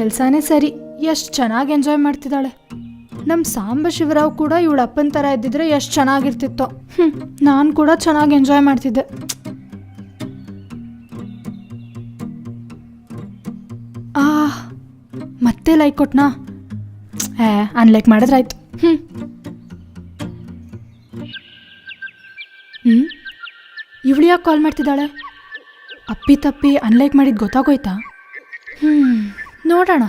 ಕೆಲಸನೇ ಸರಿ, ಎಷ್ಟು ಚೆನ್ನಾಗಿ ಎಂಜಾಯ್ ಮಾಡ್ತಿದ್ದಾಳೆ. ನಮ್ಮ ಸಾಂಬ ಶಿವರಾವ್ ಕೂಡ ಇವಳ ಅಪ್ಪನ ಥರ ಇದ್ದಿದ್ರೆ ಎಷ್ಟು ಚೆನ್ನಾಗಿರ್ತಿತ್ತೋ. ನಾನು ಕೂಡ ಚೆನ್ನಾಗಿ ಎಂಜಾಯ್ ಮಾಡ್ತಿದ್ದೆ. ಮತ್ತೆ ಲೈಕ್ ಕೊಟ್ನಾ? ಅನ್ಲೈಕ್ ಮಾಡಿದ್ರಾಯ್ತು. ಇವಳು ಯಾಕೆ ಕಾಲ್ ಮಾಡ್ತಿದ್ದಾಳೆ? ಅಪ್ಪಿ ತಪ್ಪಿ ಅನ್ಲೈಕ್ ಮಾಡಿದ್ದು ಗೊತ್ತಾಗೋಯ್ತಾ? ನೋಡೋಣ.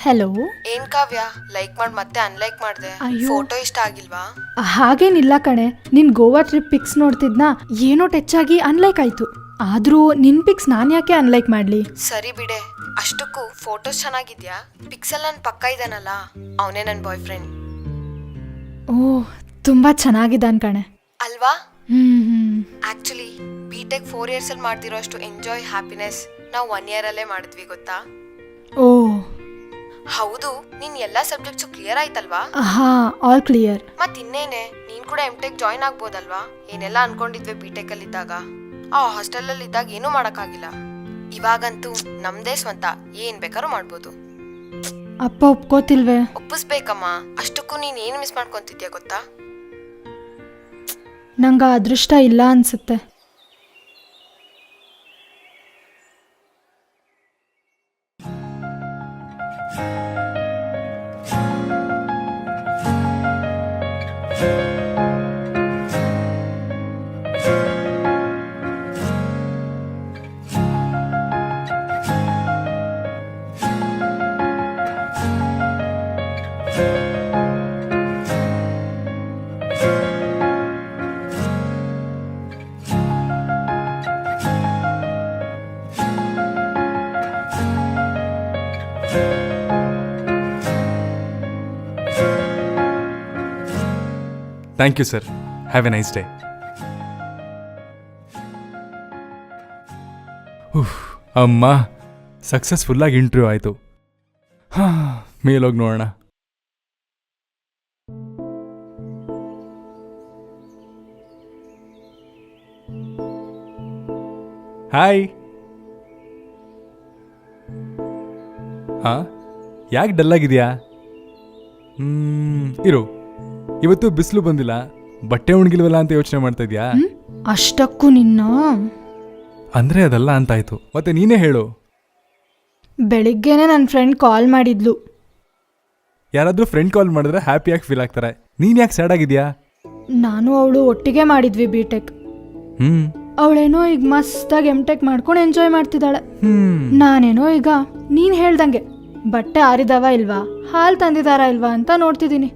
ಹಲೋ. ಏನ್ ಕಾವ್ಯ, ಲೈಕ್ ಮಾಡಿ ಮತ್ತೆ ಅನ್ಲೈಕ್ ಮಾಡಿದೆ. ಫೋಟೋ ಇಷ್ಟ ಆಗಿಲ್ವಾ? ಹಾಗೇನಿಲ್ಲ ಕಣೆ, ನಿನ್ ಗೋವಾ ಟ್ರಿಪ್ ಪಿಕ್ಸ್ ನೋಡ್ತಿದ್ನಾ, ಏನೋ ಟಚ್ ಆಗಿ ಅನ್ಲೈಕ್ ಆಯ್ತು. ಆದ್ರೂ ನಿನ್ ಪಿಕ್ಸ್ ನಾನು ಯಾಕೆ ಅನ್ಲೈಕ್ ಮಾಡ್ಲಿ? ಸರಿ ಬಿಡೆ, ಅಷ್ಟಕ್ಕೂ ಫೋಟೋಸ್ ಚೆನ್ನಾಗಿದ್ಯಾ? ಪಿಕ್ಸಲ್ ನನ್ ಪಕ್ಕ ಇದಾನಲ್ಲ, ಅವನೇ ನನ್ ಬಾಯ್ ಫ್ರೆಂಡ್. ಓ, ತುಂಬಾ ಚೆನ್ನಾಗಿದ್ದಾನ್ ಕಣೆ. ಅಲ್ವಾ? ಆಕ್ಚುಲಿ ಬಿಟೆಕ್ 4 years ಅಲ್ಲಿ ಮಾಡ್ತಿರೋ ಅಷ್ಟು ಎಂಜಾಯ್, ಹ್ಯಾಪಿನೆಸ್ ನಾವು 1 year ಅಲ್ಲೇ ಮಾಡಿದ್ವಿ, ಗೊತ್ತಾ? ಓ ಹೌದು, ನೀನ್ ಎಲ್ಲಾ ಸಬ್ಜೆಕ್ಟ್ಸು ಕ್ಲಿಯರ್ ಆಯ್ತಲ್ವಾ? ಹಾ, ಆಲ್ ಕ್ಲಿಯರ್. ಮತ್ ಇನ್ನೇನೆ, ನೀನ್ ಕೂಡ ಎಂಟೆಕ್ ಜಾಯ್ನ್ ಆಗ್ಬೋದಲ್ವಾ? ಏನೆಲ್ಲ ಅನ್ಕೊಂಡಿದ್ವಿ ಬಿಟೆಕ್ ಅಲ್ಲಿ ಇದ್ದಾಗ. ಆ ಹಾಸ್ಟೆಲ್ ಅಲ್ಲಿ ಇದ್ದಾಗ ಏನೂ ಮಾಡಕ್ಕಾಗಿಲ್ಲ. ಇವಾಗಂತೂ ನಮ್ದೇ ಸ್ವಂತ, ಏನ್ ಬೇಕಾದ್ರೂ ಮಾಡ್ಬೋದು. ಅಪ್ಪ ಒಪ್ಕೋತಿಲ್ವೇ? ಒಪ್ಪಿಸ್ಬೇಕಮ್ಮ. ಅಷ್ಟಕ್ಕೂ ನೀನ್ ಏನ್ ಮಿಸ್ ಮಾಡ್ಕೊಂತಿದ್ಯಾ ಗೊತ್ತಾ? ನಂಗ ಅದೃಷ್ಟ ಇಲ್ಲ ಅನ್ಸುತ್ತೆ. Thank you sir. Have a nice day. ಅಮ್ಮ, ಸಕ್ಸಸ್ಫುಲ್ಲಾಗಿ ಇಂಟರ್ವ್ಯೂ ಆಯಿತು. ಮೇಲೋಗಿ ನೋಡೋಣ. ಹಾಯ್. ಯಾಕೆ ಡಲ್ಲಾಗಿದೆಯಾ? ಇರು, ಇವತ್ತು ಬಿಸಿಲು ಬಂದಿಲ್ಲ, ಬಟ್ಟೆ ಒಣಗಿಲ್ವಲ್ಲ ಅಂತ ಯೋಚನೆ ಮಾಡ್ತಾ ಇದ್ಯಾ? ಅಷ್ಟಕ್ಕೂ ನಿನ್ನ ಅಂದ್ರೆ ಅದಲ್ಲ ಅಂತಾಯ್ತು. ಮತ್ತೆ ನೀನೇ ಹೇಳು. ಬೆಳಿಗ್ಗೆನೆ ನನ್ನ ಫ್ರೆಂಡ್ ಕಾಲ್ ಮಾಡಿದ್ಲು. ಯಾರಾದ್ರೂ ಫ್ರೆಂಡ್ ಕಾಲ್ ಮಾಡಿದ್ರೆ ಹ್ಯಾಪಿಯಾಗಿ ಫೀಲ್ ಆಗ್ತಾರೆ. ನೀನ್ ಯಾಕೆ ಸ್ಯಾಡ್ ಆಗಿದ್ಯಾ? ನಾನು ಅವಳು ಒಟ್ಟಿಗೆ ಮಾಡಿದ್ವಿ ಬಿಟೆಕ್. ಅವಳೇನೋ ಈಗ ಮಸ್ತಾಗಿ ಎಂಟೆಕ್ ಮಾಡ್ಕೊಂಡು ಎಂಜಾಯ್ ಮಾಡ್ತಿದ್ದಾಳೆ. ನಾನೇನೋ ಈಗ ನೀನ್ ಹೇಳ್ದಂಗೆ ಬಟ್ಟೆ ಆರಿದವ ಇಲ್ವಾ, ಹಾಲ್ ತಂದಿದಾರ ಇಲ್ವಾ ಅಂತ ನೋಡ್ತಿದ್ದೀನಿ.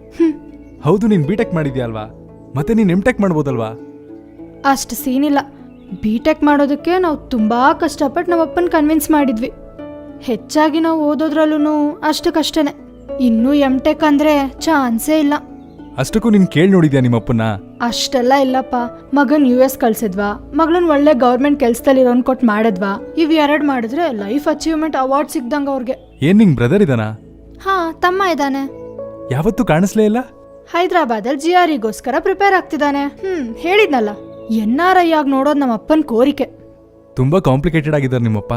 ಹೌದು, ನೀನ್ ಬಿಟೆಕ್ ಮಾಡಿದ್ಯಾ ಅಲ್ವಾ? ಮತ್ತೆ ನೀನ್ ಎಂಟೆಕ್ ಮಾಡ್ಬೋದಲ್ವಾ? ಅಷ್ಟು ಸೀನಿಲ್ಲ. ಬಿಟೆಕ್ ಮಾಡೋದಕ್ಕೆ ನಾವು ತುಂಬಾ ಕಷ್ಟಪಟ್ಟು ನಮ್ಮಪ್ಪನ ಕನ್ವಿನ್ಸ್ ಮಾಡಿದ್ವಿ. ಹೆಚ್ಚಾಗಿ ನಾವು ಓದೋದ್ರಲ್ಲೂ ಅಷ್ಟಕ್ಕಷ್ಟೇನೆ. ಇನ್ನೂ ಎಂಟೆಕ್ ಅಂದ್ರೆ ಚಾನ್ಸೇ ಇಲ್ಲ. ಅಷ್ಟಕ್ಕೂ ನೀನ್ ಕೇಳಿ ನೋಡಿದ್ಯಾ ನಿಮ್ಮಪ್ಪನ? ಅಷ್ಟೆಲ್ಲ ಇಲ್ಲಪ್ಪ. ಮಗನ್ US ಕಳ್ಸಿದ್ವಾ, ಮಗಳನ್ ಒಳ್ಳೆ ಗೌರ್ಮೆಂಟ್ ಕೆಲ್ಸದಲ್ಲಿರೋನ್ ಕೊಟ್ಟು ಮಾಡಿದ್ವಾ, ಇವ್ 2 ಮಾಡಿದ್ರೆ ಲೈಫ್ ಅಚೀವ್ಮೆಂಟ್ ಅವಾರ್ಡ್ ಸಿಗ್ದಂಗ ಅವ್ರಿಗೆ. ಏನ್ ನಿಂಗ್ ಬ್ರದರ್ ಇದಾನಾ? ಹಾ, ತಮ್ಮ ಇದ್ದಾನೆ. ಯಾವತ್ತೂ ಕಾಣಿಸ್ಲೇ ಇಲ್ಲ. ಹೈದ್ರಾಬಾದಲ್ಲಿ GREಗೋಸ್ಕರ ಪ್ರಿಪೇರ್ ಆಗ್ತಿದ್ದಾನೆ. ಹೇಳಿದ್ನಲ್ಲ, NRI ಆಗಿ ನೋಡೋದು ನಮ್ಮ ಅಪ್ಪನ ಕೋರಿಕೆ. ತುಂಬಾ ಕಾಂಪ್ಲಿಕೇಟೆಡ್ ಆಗಿದ್ದಾರೆ ನಿಮ್ಮಪ್ಪ.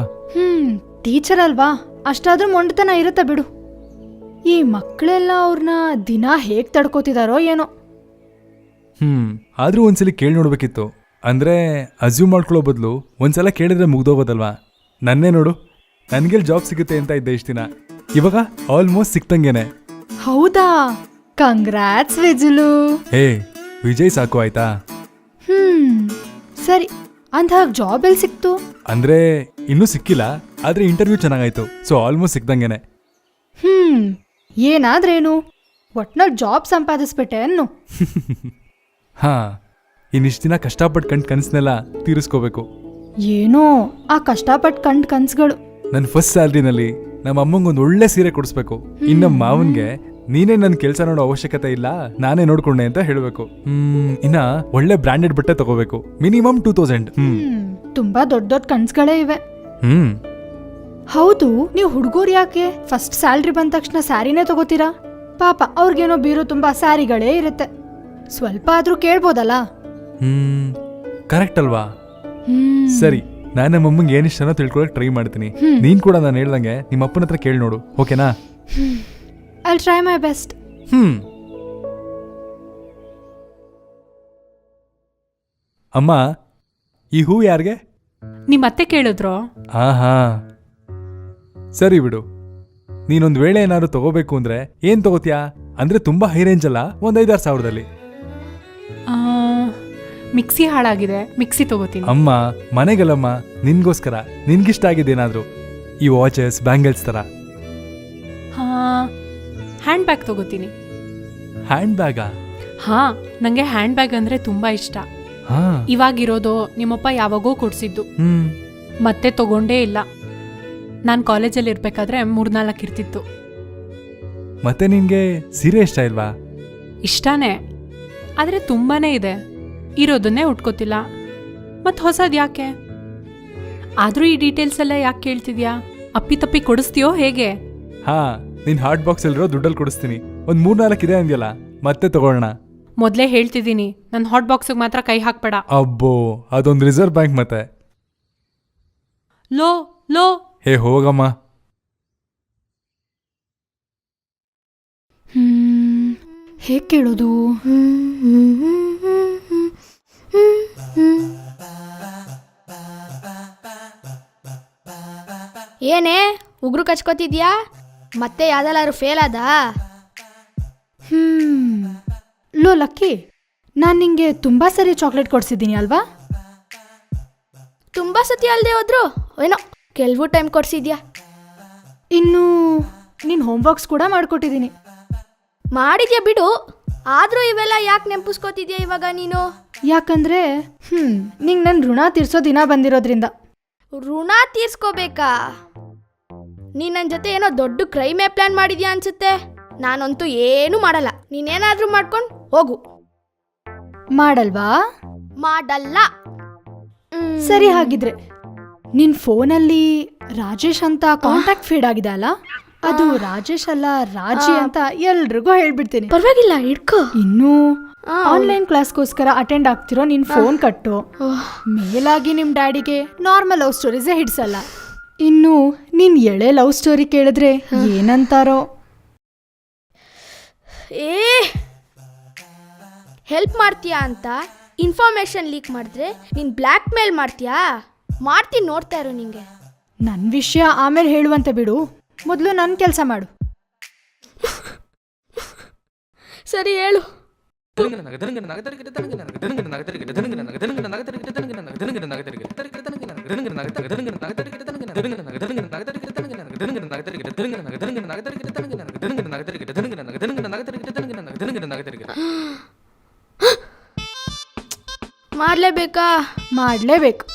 ಟೀಚರ್ ಅಲ್ವಾ, ಅಷ್ಟಾದ್ರೂ ಮೊಂಡತನ ಇರುತ್ತೆ ಬಿಡು. ಈ ಮಕ್ಕಳೆಲ್ಲ ಅವ್ರನ್ನ ದಿನ ಹೇಗ್ ತಡ್ಕೋತಿದಾರೋ ಏನೋ. ಆದ್ರೂ ಒಂದ್ಸಲಿ ಕೇಳಿ ನೋಡ್ಬೇಕಿತ್ತು. ಅಂದ್ರೆ ಅಸ್ಯೂಮ್ ಮಾಡ್ಕೊಳ್ಳೋ ಬದಲು ಒಂದ್ಸಲ ಕೇಳಿದ್ರೆ ಮುಗ್ದೋಗೋದಲ್ವಾ? ನನ್ನೇ ನೋಡು, ನನ್ಗೆಲ್ ಜಾಬ್ ಸಿಗುತ್ತೆ ಅಂತ ಇದ್ದೆ ಇಷ್ಟ ದಿನ, ಇವಾಗ ಆಲ್ಮೋಸ್ಟ್ ಸಿಕ್ತಂಗೇನೆ. ಹೌದಾ? ಕಂಗ್ರಾಟ್ಸ್ ವಿಜುಲು. ವಿಜಯ್ ಸಾಕು ಆಯ್ತಾ? ಸರಿ, ಅಂದ ಜಾಬ್ ಎಲ್ಲಿ ಸಿಕ್ತು? ಅಂದ್ರೆ ಇನ್ನೂ ಸಿಕ್ಕಿಲ್ಲ, ಆದ್ರೆ ಇಂಟರ್ವ್ಯೂ ಚೆನ್ನಾಗಾಯ್ತು, ಸೊ ಆಲ್ಮೋಸ್ಟ್ ಸಿಕ್ದಂಗೇನೆ. ಏನಾದ್ರೇನು, ಒಟ್ನಲ್ಲಿ ಜಾಬ್ ಸಂಪಾದಿಸ್ಬಿಟ್ಟೆ ಅನ್ನು. ಇನ್ನಿಷ್ಟು ದಿನ ಕಷ್ಟಪಟ್ಟು ಕಂಡು ಕನಸನ್ನೆಲ್ಲ ತೀರಿಸ್ಕೋಬೇಕು. ಏನೋ ಆ ಕಷ್ಟಪಟ್ಟು ಕಂಡು ಕನ್ಸುಗಳು. ನನ್ನ ಫಸ್ಟ್ ಸ್ಯಾಲ್ರಿನಲ್ಲಿ ನಮ್ಮ ಅಮ್ಮಂಗೊಂದು ಒಳ್ಳೆ ಸೀರೆ ಕೊಡಿಸ್ಬೇಕು. ಇನ್ನು ಮಾವನ್ಗೆ ನೀನೇ ನನ್ನ ಕೆಲಸ ನೋಡೋ ಅವಶ್ಯಕತೆ ಇಲ್ಲ, ನಾನೇ ನೋಡ್ಕೊಂಡೆ ಅಂತ ಹೇಳಬೇಕು. ಇನ್ನ ಒಳ್ಳೆ ಬ್ರಾಂಡೆಡ್ ಬಟ್ಟೆ ತಗೋಬೇಕು, ಮಿನಿಮಮ್ 2000. ತುಂಬಾ ದೊಡ್ಡ ದೊಡ್ಡ ಕನ್ಸುಗಳೇ ಇವೆ. ಹೌದು, ನೀವು ಹುಡುಗರು ಯಾಕೆ ಫಸ್ಟ್ ಸ್ಯಾಲ್ರಿ ಬಂದ ತಕ್ಷಣ ಸ್ಯಾರಿನೇ ತಗೋತೀರಾ? ಪಾಪ ಅವ್ರಿಗೇನೋ ಬೀರು ತುಂಬಾ ಸ್ಯಾರಿಗಳೇ ಇರುತ್ತೆ, ಸ್ವಲ್ಪ ಆದ್ರೂ ಕೇಳ್ಬೋದಲ್ಲ. ಕರೆಕ್ಟ್ ಅಲ್ವಾ? ಸರಿ, ನಾನು ನಮ್ಮ ಅಮ್ಮಂಗೆ ಏನ್ ಇಷ್ಟನೋ ತಿಳ್ಕೊಳಕ್ ಟ್ರೈ ಮಾಡ್ತೀನಿ. ನೀನ್ ಕೂಡ ನಾನು ಹೇಳ್ದಂಗೆ ನಿಮ್ಮ ಅಪ್ಪನ ಹತ್ರ ಕೇಳಿ ನೋಡು, ಓಕೆನಾ? I try my best. ಅಮ್ಮ, ಈ ಹೂ ಯಾರಿಗೆ? ನಿಮ್ಮ ಅತ್ತೆ ಕೇಳಿದ್ರು. ಆಹಾ, ಸರಿ ಬಿಡು. ನೀನೊಂದ್ ವೇಳೆ ಏನಾದ್ರು ತಗೋಬೇಕು ಅಂದ್ರೆ ಏನ್ ತಗೋತ್ಯಾ? ಅಂದ್ರೆ ತುಂಬಾ ಹೈ ರೇಂಜ್ ಅಲ್ಲ, ಒಂದ್ 5-6 ಸಾವಿರದಲ್ಲಿ. ಮಿಕ್ಸಿ ಹಾಳಾಗಿದೆ, ಮಿಕ್ಸಿ ತಗೋತೀನಿ. ಅಮ್ಮ, ಮನೆಗಲ್ಲಮ್ಮ, ನಿನ್ಗೋಸ್ಕರ, ನಿನ್ಗಿಷ್ಟ ಆಗಿದ್ದೇನಾದ್ರು. ಈ ವಾಚಸ್, ಬ್ಯಾಂಗಲ್ಸ್ ತರ. ಹ್ಯಾಂಡ್ ಬ್ಯಾಗ್ ತಗೋತೀನಿ. ಹ್ಯಾಂಡ್ ಬ್ಯಾಗಾ? ಹಾ, ನಂಗೆ ಹ್ಯಾಂಡ್ ಬ್ಯಾಗ್ ಅಂದ್ರೆ ತುಂಬಾ ಇಷ್ಟ. ಇವಾಗಿರೋದು ನಿಮ್ಮಪ್ಪ ಯಾವಾಗೋ ಕೊಡ್ಸಿದ್ದು, ಮತ್ತೆ ತಗೊಂಡೇ ಇಲ್ಲ. ನಾನು ಕಾಲೇಜಲ್ಲಿ ಇರ್ಬೇಕಾದ್ರೆ 3-4 ಇರ್ತಿತ್ತು. ಮತ್ತೆ ನಿನ್ಗೆ ಸೀರೆ ಇಷ್ಟ ಇಲ್ವಾ? ಇಷ್ಟಾನೇ, ಆದ್ರೆ ತುಂಬಾನೇ ಇದೆ. ಇರೋದನ್ನೇ ಉಟ್ಕೋತಿಲ್ಲ, ಮತ್ ಹೊಸದ್ ಯಾಕೆ? ಆದ್ರೂ ಈ ಡೀಟೇಲ್ಸ್ ಎಲ್ಲ ಯಾಕೆ ಕೇಳ್ತಿದ್ಯಾ? ಅಪ್ಪಿ ತಪ್ಪಿ ಕೊಡಿಸ್ತೀಯೋ ಹೇಗೆ? ಹಾ, ನಿನ್ ಹಾಟ್ ಬಾಕ್ಸ್ ಅಲ್ಲಿರೋ ದುಡ್ಡಲ್ಲಿ ಕೊಡಿಸ್ತೀನಿ. ಒಂದ್ 3-4 ಇದೆ ಅಂದ್ಯಲ್ಲ, ಮತ್ತೆ ತಗೊಳ್ಳೋಣ. ಮೊದ್ಲೇ ಹೇಳ್ತಿದ್ದೀನಿ, ನನ್ನ ಹಾಟ್ ಬಾಕ್ಸ್ಗೆ ಮಾತ್ರ ಕೈ ಹಾಕ್ಬೇಡ. ಅಬ್ಬೋ, ಅದೊಂದು ರಿಸರ್ವ್ ಬ್ಯಾಂಕ್ ಮತ್ತೆ. ಲೋ ಲೋ, ಹೇ ಹೋಗಮ್ಮ. ಹೇಗ್ ಕೇಳೋದು? ಏನೇ ಉಗ್ರು ಕಚ್ಕೋತಿದ್ಯಾ? ಮತ್ತೆ ಯಾವ್ದಲ್ಲಾರು ಫೇಲ್ ಆದ? ಲೋ ಲಕ್ಕಿ, ನಾನು ನಿಂಗೆ ತುಂಬಾ ಸರಿ ಚಾಕ್ಲೇಟ್ ಕೊಡ್ಸಿದ್ದೀನಿ ಅಲ್ವಾ? ತುಂಬಾ ಸತಿ ಅಲ್ದೆ ಹೋದ್ರು ಏನೋ ಕೆಲವು ಟೈಮ್ ಕೊಡ್ಸಿದ್ಯಾ. ಇನ್ನು ನಿನ್ ಹೋಮ್ವರ್ಕ್ಸ್ ಕೂಡ ಮಾಡ್ಕೊಟ್ಟಿದ್ದೀನಿ. ಮಾಡಿದ್ಯಾ ಬಿಡು, ಆದ್ರೂ ಇವೆಲ್ಲ ಯಾಕೆ ನೆನಪಿಸ್ಕೋತಿದ್ಯಾ ಇವಾಗ ನೀನು? ಯಾಕಂದ್ರೆ ನಿಂಗೆ ನನ್ನ ಋಣ ತೀರ್ಸೋ ದಿನ ಬಂದಿರೋದ್ರಿಂದ. ಋಣ ತೀರ್ಸ್ಕೋಬೇಕಾ? ನೀನ್ ನನ್ನ ಜೊತೆ ಏನೋ ದೊಡ್ಡ ಕ್ರೈಮೇ ಪ್ಲಾನ್ ಮಾಡಿದ್ಯಾ ಅನ್ಸುತ್ತೆ. ನಾನಂತೂ ಏನೂ ಮಾಡಲ್ಲ, ನೀನೇನಾದ್ರೂ ಮಾಡ್ಕೊಂಡು ಹೋಗು. ಮಾಡಲ್ವಾ? ಮಾಡಲ್ಲ. ಸರಿ, ಹಾಗಿದ್ರೆ ನಿನ್ ಫೋನಲ್ಲಿ ರಾಜೇಶ್ ಅಂತ ಕಾಂಟ್ಯಾಕ್ಟ್ ಫೀಡ್ ಆಗಿದೆ ಅಲ್ಲ, ಅದು ರಾಜೇಶ್ ಅಲ್ಲ ರಾಜಿ ಅಂತ ಎಲ್ರಿಗೂ ಹೇಳ್ಬಿಡ್ತೀನಿ. ಪರವಾಗಿಲ್ಲ, ಇಟ್ಕೋ. ಇನ್ನು ಆನ್ಲೈನ್ ಕ್ಲಾಸ್ಗೋಸ್ಕರ ಅಟೆಂಡ್ ಆಗ್ತಿರೋ ನಿನ್ ಫೋನ್ ಕಟ್ಟು. ಮೇಲಾಗಿ ನಿಮ್ ಡ್ಯಾಡಿಗೆ ನಾರ್ಮಲ್ ಲವ್ ಸ್ಟೋರೀಸೇ ಹಿಡ್ಸಲ್ಲ. ಇನ್ನು ನಿನ್ ಎಳೆ ಲವ್ ಸ್ಟೋರಿ ಕೇಳಿದ್ರೆ ಏನಂತಾರೋ. ಹೆಲ್ಪ್ ಮಾಡ್ತೀಯಾ ಅಂತ ಇನ್ಫಾರ್ಮೇಶನ್ ಲೀಕ್ ಮಾಡಿದ್ರೆ ನೀನು ಬ್ಲ್ಯಾಕ್ ಮೇಲ್ ಮಾಡ್ತೀಯಾ? ಮಾಡ್ತೀನಿ, ನೋಡ್ತಾ ಇರು ನಿಂಗೆ. ನನ್ನ ವಿಷಯ ಆಮೇಲೆ ಹೇಳುವಂತೆ ಬಿಡು, ಮೊದಲು ನನ್ನ ಕೆಲಸ ಮಾಡು. ಸರಿ, ಹೇಳು. ಮಾಡ್ಲೇಬೇಕಾ? ಮಾಡಲೇಬೇಕು.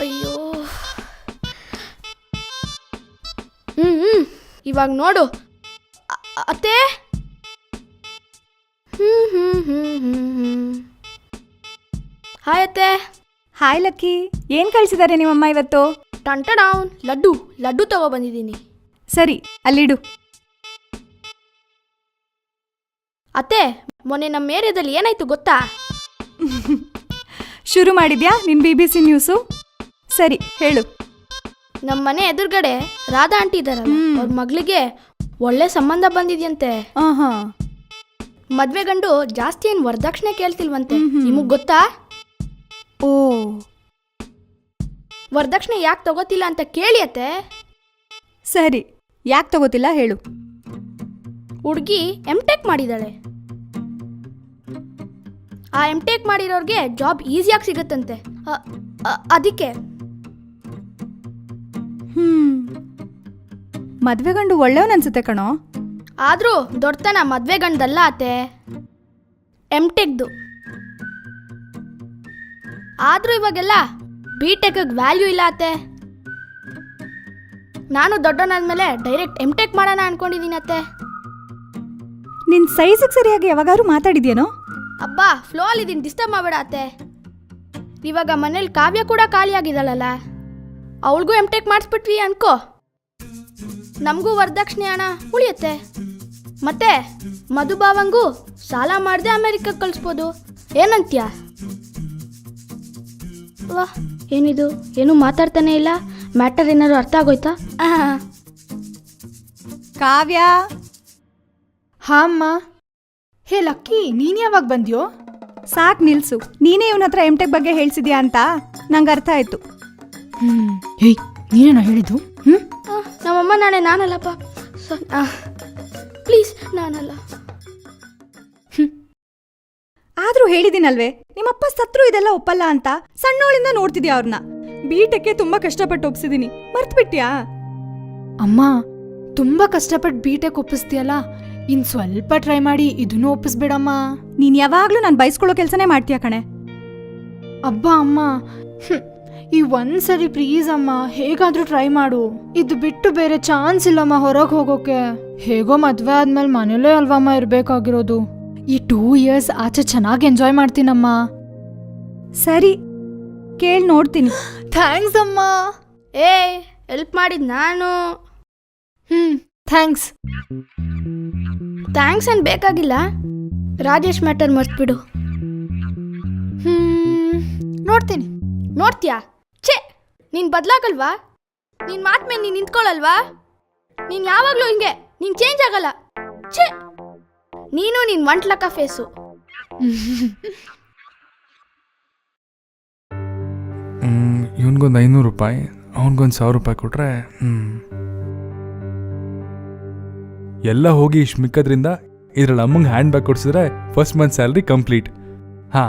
ಅಯ್ಯೋ, ಇವಾಗ ನೋಡು ಅತ್ತೆ. ಹಾಯ್ ಅತ್ತೆ. ಹಾಯ್ ಲಕ್ಕಿ, ಏನು ಕಳಿಸಿದ್ದಾರೆ ನಿಮ್ಮಮ್ಮ ಇವತ್ತು? ಟಂಟಡೌನ್ ಲಡ್ಡು ತಗೋ ಬಂದಿದ್ದೀನಿ. ಸರಿ, ಅಲ್ಲಿಡು. ಅತ್ತೆ, ಮೊನ್ನೆ ನಮ್ಮ ಏರಿಯಾದಲ್ಲಿ ಏನಾಯ್ತು ಗೊತ್ತಾ? ಶುರು ಮಾಡಿದ್ಯಾ ನಿನ್ನ BBC ನ್ಯೂಸು? ಸರಿ, ಹೇಳು. ನಮ್ಮ ಮನೆ ಎದುರುಗಡೆ ರಾಧಾ ಆಂಟಿ ಇದ್ದಾರಲ್ಲ, ಅವ್ರ ಮಗಳಿಗೆ ಒಳ್ಳೆ ಸಂಬಂಧ ಬಂದಿದ್ಯಂತೆ. ಮದ್ವೆ ಗಂಡು ಜಾಸ್ತಿ ಏನು ವರದಕ್ಷಿಣೆ ಕೇಳ್ತಿಲ್ವಂತೆ. ನಿಮಗ್ ಗೊತ್ತಾ? ಓ, ವರದಕ್ಷಿಣೆ ಯಾಕೆ ತಗೋತಿಲ್ಲ ಅಂತ ಕೇಳಿಯತ್ತೆ. ಸರಿ, ಯಾಕೆ ತಗೋತಿಲ್ಲ ಹೇಳು. ಹುಡುಗಿ MTech ಮಾಡಿದಾಳೆ. ಆ MTech ಮಾಡಿರೋರ್ಗೆ ಜಾಬ್ ಈಸಿಯಾಗಿ ಸಿಗುತ್ತಂತೆ. ಅದಕ್ಕೆ ಮದ್ವೆ ಗಂಡು ಒಳ್ಳೆಯವನು ಅನ್ಸುತ್ತೆ ಕಣೋ. ಆದ್ರೂ ದೊಡ್ಡತನ ಮದ್ವೆ ಗಂಡಲ್ಲ ಅತ್ತೆ, MTechದು. ಆದ್ರೂ ಇವಾಗೆಲ್ಲ B.Tech ವ್ಯಾಲ್ಯೂ ಇಲ್ಲ ಅತ್ತೆ. ನಾನು ದೊಡ್ಡವನಾದ್ಮೇಲೆ ಡೈರೆಕ್ಟ್ MTech ಮಾಡೋಣ ಅನ್ಕೊಂಡಿದ್ದೀನಿ ಅತ್ತೆ. ನಿನ್ನ ಸೈಜಿಗೆ ಸರಿಯಾಗಿ ಯಾವಾಗಾದ್ರೂ ಮಾತಾಡಿದ್ಯೇನೋ? ಅಬ್ಬಾ, ಫ್ಲೋ ಅಲ್ಲಿದ್ದೀನಿ, ಡಿಸ್ಟರ್ಬ್ ಮಾಡಬೇಡ ಅತ್ತೆ. ಇವಾಗ ಮನೇಲಿ ಕಾವ್ಯ ಕೂಡ ಖಾಲಿ ಆಗಿದ್ದಾಳಲ್ಲ, ಅವಳಿಗೂ MTech ಮಾಡಿಸ್ಬಿಟ್ವಿ ಅನ್ಕೋ, ನಮಗೂ ವರದಕ್ಷಿಣೆ ಹಣ ಉಳಿಯುತ್ತೆ. ಮತ್ತೆ ಮಧುಭಾವಂಗೂ ಸಾಲ ಮಾಡದೆ ಅಮೆರಿಕಕ್ಕೆ ಕಳಿಸ್ಬೋದು. ಏನಂತ್ಯ? ವಾ ಏನಿದು ಏನೂ ಮಾತಾಡ್ತಾನೆ ಇಲ್ಲ. ಮ್ಯಾಟರ್ ಏನಾದ್ರು ಅರ್ಥ ಆಗೋಯ್ತಾ? ಕಾವ್ಯ, ಹಾ ಅಮ್ಮ. ಹೇ ಲಕ್ಕಿ, ನೀನ್ ಯಾವಾಗ ಬಂದ್ಯೋ? ಸಾಕ್ ನಿಲ್ಸು. ನೀನೇ ಇವನ ಹತ್ರ ಎಮ್ಟೆಕ್ ಬಗ್ಗೆ ಹೇಳ್ಸಿದ್ಯಾ ಅಂತ ನಂಗೆ ಅರ್ಥ ಆಯ್ತು. ಹೇಯ್, ನೀನೇನ ಹೇಳಿದ್ದು? ನಮ್ಮಮ್ಮ ನಾನಲ್ಲಪ್ಪ. ಪ್ಲೀಸ್ ನಾನಲ್ಲ. ಆದ್ರೂ ಹೇಳಿದಿನಲ್ವೇ, ನಿಮ್ಮಪ್ಪ ಸತ್ರು ಇದೆಲ್ಲ ಒಪ್ಪಲ್ಲ ಅಂತ. ಸಣ್ಣೋಳಿಂದ ನೋಡ್ತಿದ್ಯಾ ಅವ್ರನ್ನ. ಬಿ.ಟೆಕ್ಗೆ ತುಂಬಾ ಕಷ್ಟಪಟ್ಟು ಒಪ್ಸಿದೀನಿ, ಮರ್ತ್ಬಿಟ್ಯಾ? ಅಮ್ಮ, ತುಂಬಾ ಕಷ್ಟಪಟ್ಟು ಬಿ.ಟೆಕ್ ಒಪ್ಪಿಸ್ತೀಯಲ್ಲ, ಇನ್ ಸ್ವಲ್ಪ ಟ್ರೈ ಮಾಡಿ ಇದನ್ನೂ ಒಪ್ಪಿಸ್ಬೇಡಮ್ಮ. ನೀನ್ ಯಾವಾಗ್ಲೂ ನಾನು ಬಯಸ್ಕೊಳ್ಳೋ ಕೆಲ್ಸನೇ ಮಾಡ್ತೀಯ ಕಣೆ. ಅಬ್ಬಾ ಅಮ್ಮ, ಈ ಒಂದ್ಸರಿ ಪ್ಲೀಸ್ ಅಮ್ಮ, ಹೇಗಾದ್ರೂ ಟ್ರೈ ಮಾಡು. ಇದು ಬಿಟ್ಟು ಬೇರೆ ಚಾನ್ಸ್ ಇಲ್ಲಮ್ಮ ಹೊರಗೆ ಹೋಗೋಕೆ. ಹೇಗೋ ಮದ್ವೆ ಆದ್ಮೇಲೆ ಮನೇಲೇ ಅಲ್ವಮ್ಮ ಇರ್ಬೇಕಾಗಿರೋದು. ಈ 2 years ಆಚೆ ಚೆನ್ನಾಗಿ ಎಂಜಾಯ್ ಮಾಡ್ತೀನಮ್ಮ. ಸರಿ, ಕೇಳ್ ನೋಡ್ತೀನಿ. ಥ್ಯಾಂಕ್ಸ್ ಅಮ್ಮ. ಏ, ಹೆಲ್ಪ್ ಮಾಡಿದ್ ನಾನು. ಥ್ಯಾಂಕ್ಸ್. ಥ್ಯಾಂಕ್ಸ್ ಏನ್ ಬೇಕಾಗಿಲ್ಲ. ರಾಜೇಶ್ ಮ್ಯಾಟರ್ ಮರ್ತ್ಬಿಡು. ನೋಡ್ತೀನಿ. ನೋಡ್ತೀಯಾ? ಛೇ, ನೀನ್ ಬದ್ಲಾಗಲ್ವಾ? ನಿನ್ ಮಾತ್ ಮೇಲೆ ನೀನ್ ನಿಂತ್ಕೊಳ್ಳಲ್ವಾ? ನೀನ್ ಯಾವಾಗ್ಲೂ ಹಿಂಗೆ, ನೀನ್ ಚೇಂಜ್ ಆಗಲ್ಲ. ಛೇ, ನೀನು ನಿನ್ ಒಂಟ್ಲಕ್ಕ ಫೇಸು. ಇವನ್ಗೊಂದು 500 ರೂಪಾಯಿ, ಅವನಿಗೊಂದು 1000 ರೂಪಾಯಿ ಕೊಟ್ರೆ ಎಲ್ಲ ಹೋಗಿ ಇಷ್ಟು ಮಿಕ್ಕದ್ರಿಂದ ಇದ್ರಲ್ಲಿ ಅಮ್ಮಂಗೆ ಹ್ಯಾಂಡ್ ಬ್ಯಾಗ್ ಕೊಡ್ಸಿದ್ರೆ ಫಸ್ಟ್ ಮಂತ್ ಸ್ಯಾಲ್ರಿ ಕಂಪ್ಲೀಟ್. ಹಾ,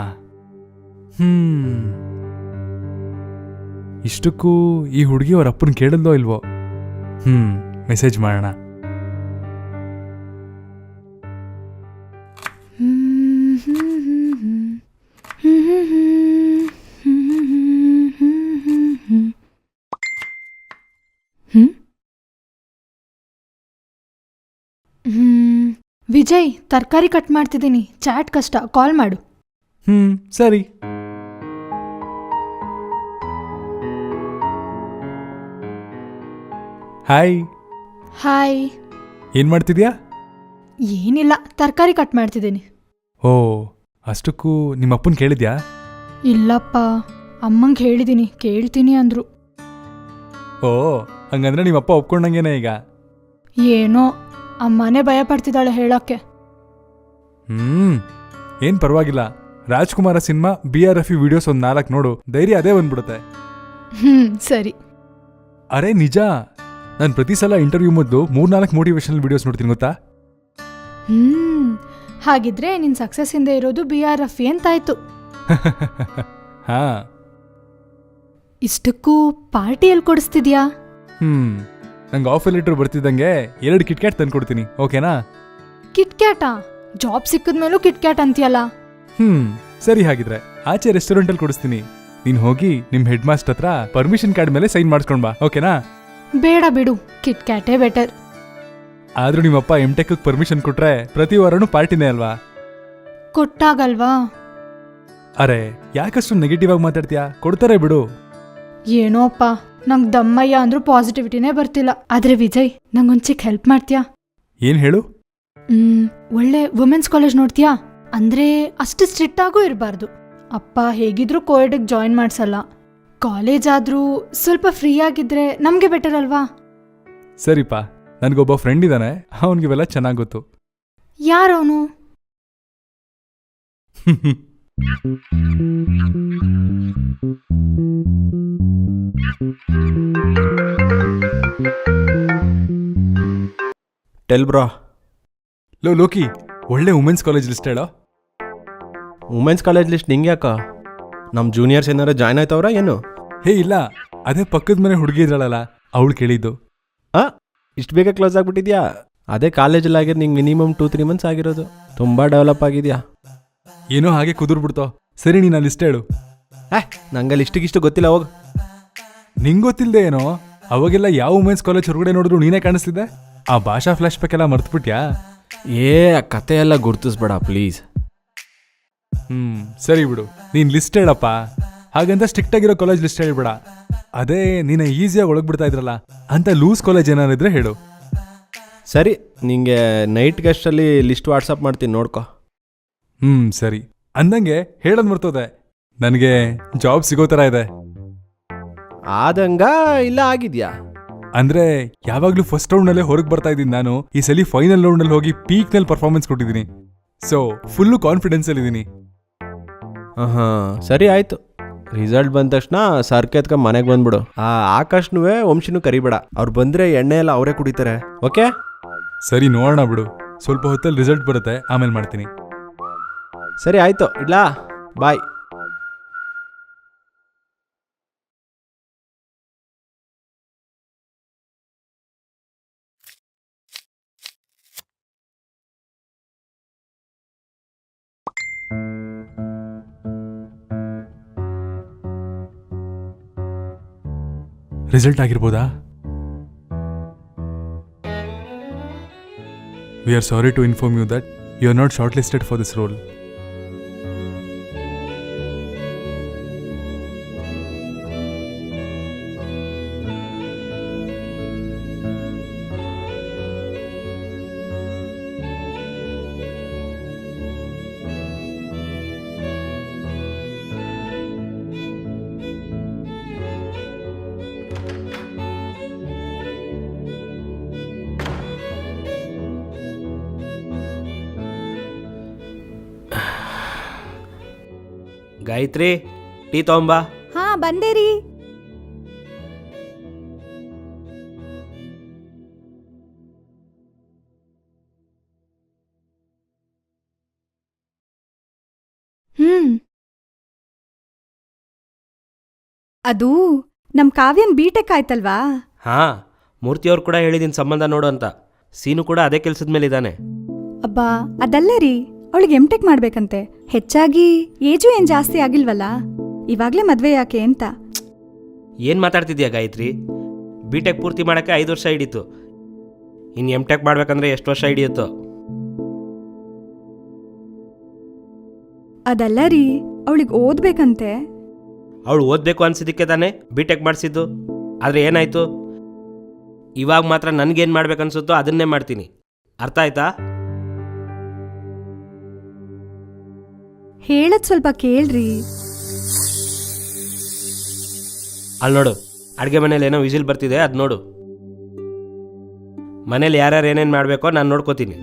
ಇಷ್ಟಕ್ಕೂ ಈ ಹುಡುಗಿ ಅವ್ರ ಅಪ್ಪನ ಕೇಳಿದ್ಲೋ ಇಲ್ವೋ? ಮೆಸೇಜ್ ಮಾಡೋಣ. ವಿಜಯ್, ತರಕಾರಿ ಕಟ್ ಮಾಡ್ತಿದ್ದೀನಿ, ಚಾಟ್ ಕಷ್ಟ, ಕಾಲ್ ಮಾಡು. ಸರಿ. ಹಾಯ್. ಹಾಯ್. ಏನ್ ಮಾಡ್ತಿದ್ಯಾ? ಏನಿಲ್ಲ, ತರಕಾರಿ ಕಟ್ ಮಾಡ್ತಿದ್ದೀನಿ. ಓ, ಅಷ್ಟಕ್ಕೂ ನಿಮ್ಮ ಅಪ್ಪನ ಕೇಳಿದ್ಯಾ? ಇಲ್ಲಪ್ಪ, ಅಮ್ಮಂಗೆ ಹೇಳಿದ್ದೀನಿ, ಕೇಳ್ತೀನಿ ಅಂದ್ರು. ಓ, ಹಂಗಂದ್ರೆ ನಿಮ್ಮಪ್ಪ ಒಪ್ಕೊಂಡಂಗೇನೆ ಈಗ? ಏನೋ ಅಮ್ಮನೇ ಭಯ ಪಡ್ತಿದ್ದಾಳೆ ಹೇಳಕ್ಕೆ. ಏನ್ ಪರವಾಗಿಲ್ಲ. ರಾಜ್ಕುಮಾರ ಸಿನಿಮಾ BRF ವಿಡಿಯೋಸ್ ಒಂದು 4 ನೋಡು, ಧೈರ್ಯ ಅದೇ ಬಂದ್ಬಿಡುತ್ತೆ. ಸರಿ. ಅರೆ ನಿಜ, ನಾನು ಪ್ರತಿ ಸಲ ಇಂಟರ್ವ್ಯೂ ಮೊದಲು 3-4 ಮೋಟಿವೇಶನಲ್ ವಿಡಿಯೋಸ್ ನೋಡ್ತೀನಿ ಗೊತ್ತಾ? ಹಾಗಿದ್ರೆ ನಿನ್ ಸಕ್ಸಸ್ ಹಿಂದೆ ಇರೋದು BRF ಅಂತಾಯ್ತು. ಹಾ. ಇಷ್ಟಕ್ಕೂ ಪಾರ್ಟಿ ಎಲ್ಲಿ ಕೊಡಿಸ್ತಿದ್ಯಾ? ನಂಗೆ ಆಫರ್ ಲೆಟರ್ ಬರ್ತಿದ್ದಂಗೆ 2 ಕಿಟ್ಕ್ಯಾಟ್ ತಂದ್ಕೊಡ್ತೀನಿ, ಓಕೆನಾ? ಕಿಟ್ಕ್ಯಾಟಾ? ಜಾಬ್ ಸಿಕ್ಕಿದ್ಮೇಲೂ ಕಿಟ್ಕ್ಯಾಟ್ ಅಂತೀಯಲ್ಲ. ಸರಿ, ಹಾಗಿದ್ರೆ ಆಚೆ ರೆಸ್ಟೋರೆಂಟಲ್ಲಿ ಕೊಡಿಸ್ತೀನಿ. ನೀನ್ ಹೋಗಿ ನಿಮ್ ಹೆಡ್ ಮಾಸ್ಟರ್ ಹತ್ರ ಪರ್ಮಿಷನ್ ಕಾರ್ಡ್ ಮೇಲೆ ಸೈನ್ ಮಾಡಿಸ್ಕೊಂಡ್ ಬಾ, ಓಕೆನಾ? ಬೇಡ ಬಿಡು, ಕಿಟ್ಕ್ಯಾಟೇ ಬೆಟರ್. ಆದ್ರೂ ನಿಮ್ಮಪ್ಪ ಎಮ್ಟೆಕ್ ಪರ್ಮಿಷನ್ ಕೊಟ್ರೆ ಪ್ರತಿ ವಾರನೂ ಪಾರ್ಟಿನೇ ಅಲ್ವಾ? ಕೊಟ್ಟಾಗಲ್ವಾ? ಅರೆ, ಯಾಕಷ್ಟು ನೆಗೆಟಿವ್ ಆಗಿ ಮಾತಾಡ್ತೀಯಾ? ಕೊಡ್ತಾರೆ ಬಿಡು. ಏನೋ ಅಪ್ಪ, ನಂಗೆ ದಮ್ಮಯ್ಯ ಅಂದ್ರೂ ಪಾಸಿಟಿವಿಟಿನೇ ಬರ್ತಿಲ್ಲ. ಆದ್ರೆ ವಿಜಯ್, ನಂಗೊಂದ್ ಚಿಕ್ಕ ಹೆಲ್ಪ್ ಮಾಡ್ತೀಯಾ? ಏನ್ ಹೇಳು? ಒಳ್ಳೆ ವುಮೆನ್ಸ್ ಕಾಲೇಜ್ ನೋಡ್ತೀಯಾ? ಅಂದ್ರೆ ಅಷ್ಟು ಸ್ಟ್ರಿಕ್ಟ್ ಆಗೂ ಇರಬಾರ್ದು. ಅಪ್ಪ ಹೇಗಿದ್ರು ಕೋಎಡ್ಗೆ ಜಾಯಿನ್ ಮಾಡ್ಸಲ್ಲ. ಕಾಲೇಜ್ ಆದ್ರೂ ಸ್ವಲ್ಪ ಫ್ರೀ ಆಗಿದ್ರೆ ನಮ್ಗೆ ಬೆಟರ್ ಅಲ್ವಾ? ಸರಿಪಾ, ನನ್ಗೊಬ್ಬ ಫ್ರೆಂಡ್ ಇದ್ದಾನೆ, ಅವನಿಗೆಲ್ಲ ಚೆನ್ನಾಗ್ ಗೊತ್ತು. ಯಾರವನು? Tell bro. ಲೋಕಿ, ಒಳ್ಳೆ ವುಮೆನ್ಸ್ ಕಾಲೇಜ್ ಲಿಸ್ಟ್ ಹೇಳೋ. ವುಮೆನ್ಸ್ ಕಾಲೇಜ್ ಲಿಸ್ಟ್ ನಿಂಗೆ ಯಾಕ? ನಮ್ಮ ಜೂನಿಯರ್ಸ್ ಏನಾರ ಜಾಯ್ನ್ ಆಯ್ತವ್ರ ಏನು? ಹೇ ಇಲ್ಲ, ಅದೇ ಪಕ್ಕದ ಮನೆ ಹುಡುಗಿ ಇದ್ರಳಲ್ಲ, ಅವಳು ಕೇಳಿದ್ದು. ಇಷ್ಟು ಬೇಗ ಕ್ಲೋಸ್ ಆಗಿಬಿಟ್ಟಿದ್ಯಾ? ಅದೇ ಕಾಲೇಜಲ್ಲಿ ಆಗಿದ್ದು ನಿಂಗೆ ಮಿನಿಮಮ್ 2-3 ಮಂತ್ಸ್ ಆಗಿರೋದು. ತುಂಬ ಡೆವಲಪ್ ಆಗಿದೆಯಾ? ಏನೋ ಹಾಗೆ ಕುದುರ್ಬಿಡ್ತೋ. ಸರಿ, ನೀನು ಆ ಲಿಸ್ಟ್ ಹೇಳು. ನಂಗೆ ಲಿಸ್ಟಿಗಿಷ್ಟು ಗೊತ್ತಿಲ್ಲ, ಹೋಗು. ನಿಂಗೆ ಗೊತ್ತಿಲ್ಲದೆ ಏನೋ? ಅವಾಗೆಲ್ಲ ಯಾವ ವುಮೆನ್ಸ್ ಕಾಲೇಜ್ ಹೊರಗಡೆ ನೋಡಿದ್ರು ನೀನೇ ಕಾಣಿಸ್ತಿದ್ದೆ. ಆ ಭಾಷಾ ಫ್ಲಾಶ್ ಬ್ಯಾಕ್ ಎಲ್ಲ ಮರ್ತ್ಬಿಟ್ಯಾ? ಆ ಕತೆ ಎಲ್ಲ ಗುರ್ತಿಸ್ಬೇಡ ಪ್ಲೀಸ್. ಸರಿ ಬಿಡು, ನೀನ್ ಲಿಸ್ಟ್ ಹೇಳಪ್ಪ. ಹಾಗಂತ ಸ್ಟ್ರಿಕ್ಟ್ ಆಗಿರೋ ಕಾಲೇಜ್ ಲಿಸ್ಟ್ ಹೇಳ್ಬೇಡ. ಅದೇ ನೀನ ಈಸಿಯಾಗಿ ಒಳಗ್ಬಿಡ್ತಾ ಇದ್ರಲ್ಲ ಅಂತ ಲೂಸ್ ಕಾಲೇಜ್ ಏನಾರಿದ್ರೆ ಹೇಳು. ಸರಿ, ನಿಂಗೆ ನೈಟ್ ಗೆಸ್ಟಲ್ಲಿ ಲಿಸ್ಟ್ ವಾಟ್ಸಪ್ ಮಾಡ್ತೀನಿ, ನೋಡ್ಕೊ. ಸರಿ. ಅಂದಂಗೆ ಹೇಳೋದು ಮರ್ತೋದೆ, ನನಗೆ ಜಾಬ್ ಸಿಗೋ ಥರ ಇದೆ. ಆದಂಗ ಇಲ್ಲ ಆಗಿದ್ಯಾ? ಅಂದ್ರೆ ಯಾವಾಗ್ಲೂ ಫಸ್ಟ್ ರೌಂಡ್ ನಲ್ಲೇ ಹೊರಗೆ ಬರ್ತಾ ಇದ್ದೀನಿ ನಾನು. ಈ ಸಲ ಫೈನಲ್ ರೌಂಡ್ ನಲ್ಲಿ ಹೋಗಿ ಪೀಕ್ ನಲ್ಲಿ ಪರ್ಫಾರ್ಮೆನ್ಸ್ ಕೊಟ್ಟಿದ್ದೀನಿ. ಸೊ ಫುಲ್ಲು ಕಾನ್ಫಿಡೆನ್ಸ್ ಅಲ್ಲಿ ಇದೀನಿ. ಸರಿ ಆಯ್ತು. ರಿಸಲ್ಟ್ ಬಂದ ತಕ್ಷಣ ಸರ್ಕೆತ್ಕ ಮನೆಗೆ ಬಂದ್ಬಿಡು. ಆ ಆಕಾಶ್ನೂ ವಂಶಿನೂ ಕರಿಬೇಡ. ಅವ್ರು ಬಂದ್ರೆ ಎಣ್ಣೆ ಎಲ್ಲ ಅವರೇ ಕುಡಿತಾರೆ. ಓಕೆ? ಸರಿ ನೋಡೋಣ ಬಿಡು, ಸ್ವಲ್ಪ ಹೊತ್ತಲ್ಲಿ ರಿಸಲ್ಟ್ ಬರುತ್ತೆ, ಆಮೇಲೆ ಮಾಡ್ತೀನಿ. ಸರಿ ಆಯ್ತು, ಇಡ್ಲಾ? ಬಾಯ್. Result ಆಗಿರ್ಬೋದಾ? We are sorry to inform you that you are not shortlisted for this role. Gayatri, tea ತಗೊಂಬಾ. ಹಾ ಬಂದೆ ರೀ. ಅದು ನಮ್ ಕಾವ್ಯನ್ ಬಿಟೆಕ್ ಆಯ್ತಲ್ವಾ? ಹಾ, ಮೂರ್ತಿಯವ್ರು ಕೂಡ ಹೇಳಿದೀನಿ ಸಂಬಂಧ ನೋಡು ಅಂತ. ಸೀನು ಕೂಡ ಅದೇ ಕೆಲ್ಸದ ಮೇಲೆ ಇದ್ದಾನೆ. ಅಬ್ಬಾ ಅದಲ್ಲ ರೀ, ಅವಳಿಗೆ ಎಂಟೆಕ್ ಮಾಡ್ಬೇಕಂತೆ. ಹೆಚ್ಚಾಗಿ ಏಜು ಏನ್ ಜಾಸ್ತಿ ಆಗಿಲ್ವಲ್ಲ, ಇವಾಗ್ಲೇ ಮದ್ವೆ ಯಾಕೆ ಅಂತ. ಏನು ಮಾತಾಡ್ತಿದ್ಯಾ ಗಾಯತ್ರಿ? ಬಿಟೆಕ್ ಪೂರ್ತಿ ಮಾಡೋಕ್ಕೆ 5 ವರ್ಷ ಹಿಡೀತು. ಇನ್ನು ಎಂಟೆಕ್ ಮಾಡ್ಬೇಕಂದ್ರೆ ಎಷ್ಟು ವರ್ಷ ಹಿಡಿಯುತ್ತೋ? ಅದಲ್ಲ ರೀ, ಅವಳಿಗೆ ಓದ್ಬೇಕಂತೆ. ಅವಳು ಓದಬೇಕು ಅನ್ಸಿದ್ದಕ್ಕೆ ತಾನೇ ಬಿಟೆಕ್ ಮಾಡಿಸಿದ್ದು. ಆದರೆ ಏನಾಯಿತು? ಇವಾಗ ಮಾತ್ರ ನನಗೇನು ಮಾಡ್ಬೇಕನ್ಸುತ್ತೋ ಅದನ್ನೇ ಮಾಡ್ತೀನಿ. ಅರ್ಥ ಆಯ್ತಾ? ಹೇಳದ್ ಸ್ವಲ್ಪ ಕೇಳ್ರಿ. ಅಲ್ಲಿ ನೋಡು, ಅಡುಗೆ ಮನೇಲಿ ಏನೋ ವಿಸಿಲ್ ಬರ್ತಿದೆ, ಅದು ನೋಡು. ಮನೇಲಿ ಯಾರ್ಯಾರು ಏನೇನು ಮಾಡಬೇಕೋ ನಾನು ನೋಡ್ಕೋತೀನಿ.